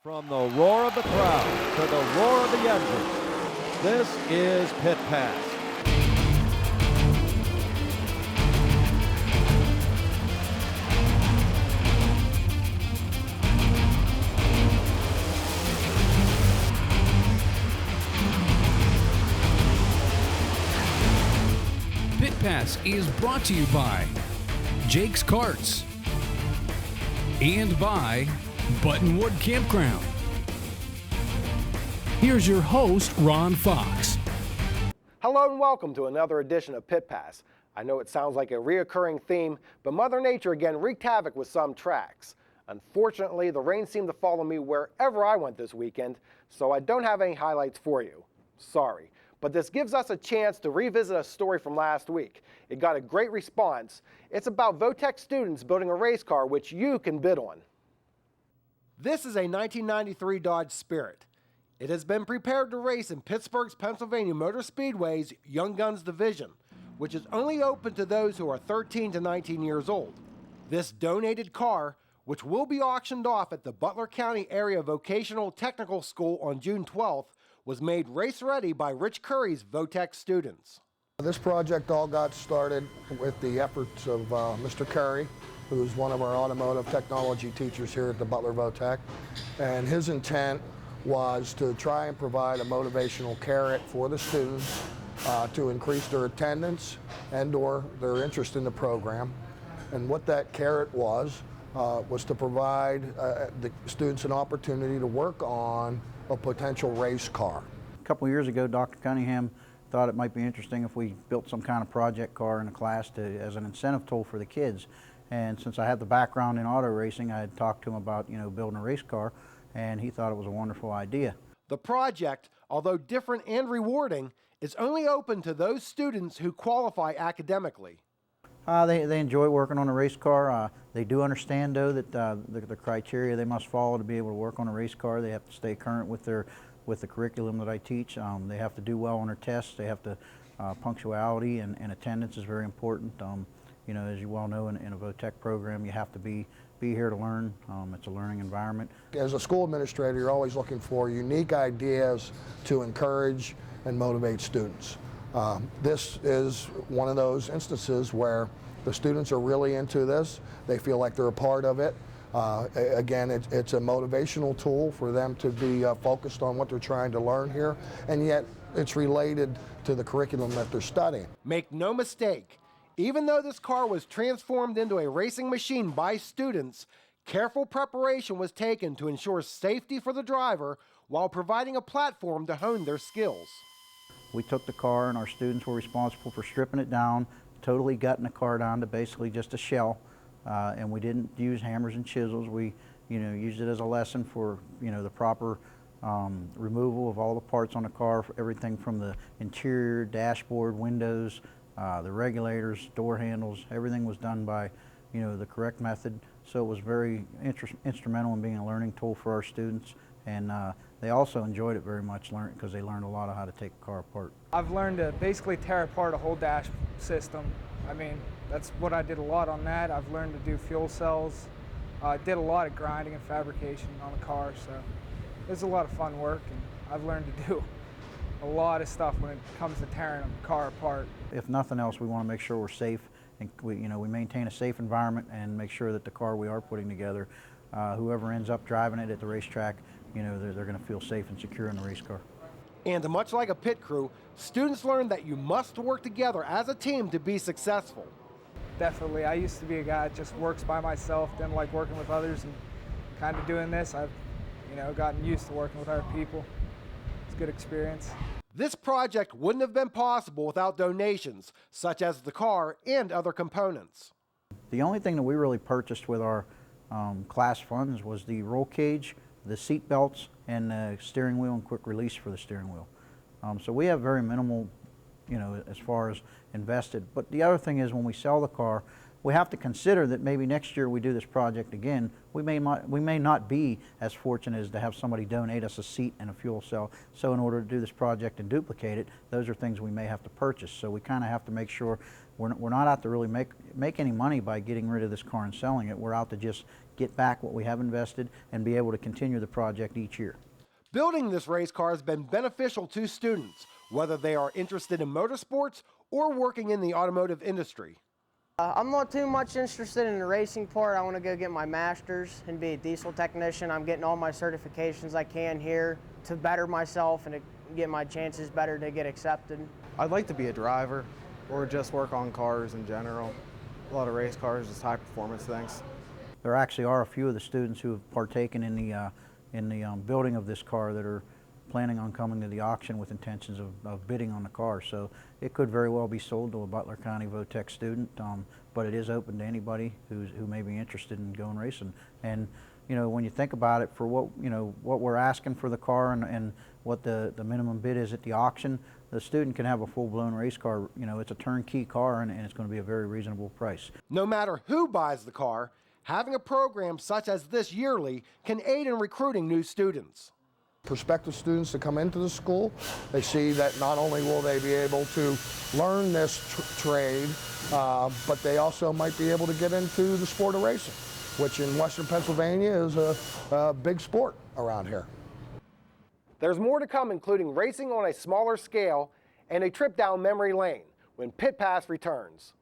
From the roar of the crowd to the roar of the engines, this is Pit Pass. Pit Pass is brought to you by Jake's Karts and by Buttonwood Campground. Here's your host, Ron Fox. Hello and welcome to another edition of Pit Pass. I know it sounds like a reoccurring theme, but Mother Nature again wreaked havoc with some tracks. Unfortunately, the rain seemed to follow me wherever I went this weekend, so I don't have any highlights for you. Sorry. But this gives us a chance to revisit a story from last week. It got a great response. It's about Vo-Tech students building a race car which you can bid on. This is a 1993 Dodge Spirit. It has been prepared to race in Pittsburgh's Pennsylvania Motor Speedway's Young Guns division, which is only open to those who are 13 to 19 years old. This donated car, which will be auctioned off at the Butler County Area Vocational Technical School on June 12th, was made race-ready by Rich Curry's Vo-Tech students. This project all got started with the efforts of Mr. Curry, who's one of our automotive technology teachers here at the Butler Vo-Tech. And his intent was to try and provide a motivational carrot for the students to increase their attendance and or their interest in the program. And what that carrot was to provide the students an opportunity to work on a potential race car. A couple of years ago, Dr. Cunningham thought it might be interesting if we built some kind of project car in the class as an incentive tool for the kids. And since I had the background in auto racing, I had talked to him about, building a race car, and he thought it was a wonderful idea. The project, although different and rewarding, is only open to those students who qualify academically. They enjoy working on a race car. They do understand, though, that the criteria they must follow to be able to work on a race car. They have to stay current with the curriculum that I teach. They have to do well on their tests. They have to punctuality and attendance is very important. As you well know, in a Vo-Tech program, you have to be here to learn. It's a learning environment. As a school administrator, you're always looking for unique ideas to encourage and motivate students. This is one of those instances where the students are really into this. They feel like they're a part of it. Again, it's a motivational tool for them to be focused on what they're trying to learn here, and yet it's related to the curriculum that they're studying. Make no mistake, even though this car was transformed into a racing machine by students, careful preparation was taken to ensure safety for the driver while providing a platform to hone their skills. We took the car and our students were responsible for stripping it down, totally gutting the car down to basically just a shell. And we didn't use hammers and chisels. We used it as a lesson for the proper removal of all the parts on the car, everything from the interior, dashboard, windows, the regulators, door handles. Everything was done by the correct method. So it was very instrumental in being a learning tool for our students. And they also enjoyed it very much because they learned a lot of how to take a car apart. I've learned to basically tear apart a whole dash system. I mean, that's what I did a lot on that. I've learned to do fuel cells. I did a lot of grinding and fabrication on the car, so it was a lot of fun work, and I've learned to do a lot of stuff when it comes to tearing a car apart. If nothing else, we want to make sure we're safe, and we maintain a safe environment and make sure that the car we are putting together, whoever ends up driving it at the racetrack, they're going to feel safe and secure in the race car. And much like a pit crew, students learn that you must work together as a team to be successful. Definitely. I used to be a guy that just works by myself, didn't like working with others, and kind of doing this, I've gotten used to working with other people. It's a good experience. This project wouldn't have been possible without donations, such as the car and other components. The only thing that we really purchased with our class funds was the roll cage, the seat belts, and the steering wheel and quick release for the steering wheel. So we have very minimal, as far as invested. But the other thing is, when we sell the car, we have to consider that maybe next year we do this project again, we may not be as fortunate as to have somebody donate us a seat and a fuel cell. So in order to do this project and duplicate it, those are things we may have to purchase. So we kind of have to make sure we're not out to really make any money by getting rid of this car and selling it. We're out to just get back what we have invested and be able to continue the project each year. Building this race car has been beneficial to students, whether they are interested in motorsports or working in the automotive industry. I'm not too much interested in the racing part. I want to go get my master's and be a diesel technician. I'm getting all my certifications I can here to better myself and to get my chances better to get accepted. I'd like to be a driver or just work on cars in general. A lot of race cars, just high performance things. There actually are a few of the students who have partaken in the building of this car that are planning on coming to the auction with intentions of bidding on the car. So it could very well be sold to a Butler County Vo-Tech student, but it is open to anybody who may be interested in going racing. And you know, when you think about it, for what we're asking for the car and what the minimum bid is at the auction, the student can have a full-blown race car. You know, it's a turnkey car, and it's going to be a very reasonable price. No matter who buys the car, having a program such as this yearly can aid in recruiting new students. Prospective students that come into the school, they see that not only will they be able to learn this trade, but they also might be able to get into the sport of racing, which in Western Pennsylvania is a big sport around here. There's more to come, including racing on a smaller scale and a trip down memory lane when Pit Pass returns.